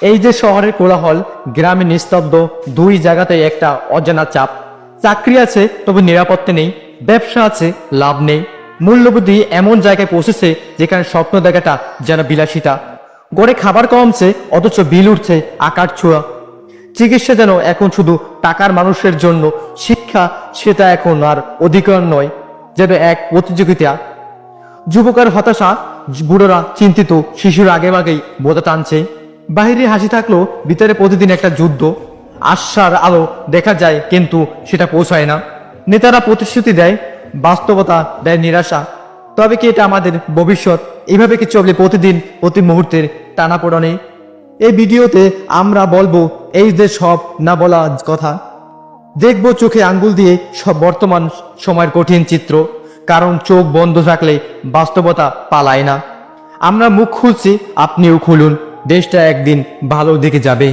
এই যে শহরের কোলাহল, গ্রামে নিস্তব্ধ, দুই জায়গাতে একটা অজানা চাপ। চাকরি আছে তবে নিরাপত্তা নেই, ব্যবসা আছে লাভ নেই। মূল্যবুদ্ধি এমন জায়গায় পৌঁছেছে যেখানে স্বপ্ন দেখাটা যেন বিলাসিতা। গড়ে খাবার কমছে অথচ বিল উঠছে আকার ছোঁয়া। চিকিৎসা যেন এখন শুধু টাকার মানুষের জন্য, শিক্ষা সেটা এখন আর অধিকার নয়, যেন এক প্রতিযোগিতা। যুবকের হতাশা, বুড়োরা চিন্তিত, শিশুর আগেই বোঝা টানছে। বাহিরে হাসি থাকলেও ভিতরে প্রতিদিন একটা যুদ্ধ। আশার আলো দেখা যায় কিন্তু সেটা পৌঁছায় না। নেতারা প্রতিশ্রুতি দেয়, বাস্তবতা দেয় নিরাশা। তবে কি এটা আমাদের ভবিষ্যৎ? এইভাবে কি চলবে প্রতিদিন প্রতি মুহূর্তের টানাপোড়েনে? এই ভিডিওতে আমরা বলবো এই যে সব না বলা কথা, দেখবো চোখে আঙ্গুল দিয়ে সব বর্তমান সময়ের কঠিন চিত্র। কারণ চোখ বন্ধ থাকলে বাস্তবতা পালায় না। আমরা মুখ খুলছি, আপনিও খুলুন, দেশটা একদিন ভালো দিকে যাবে।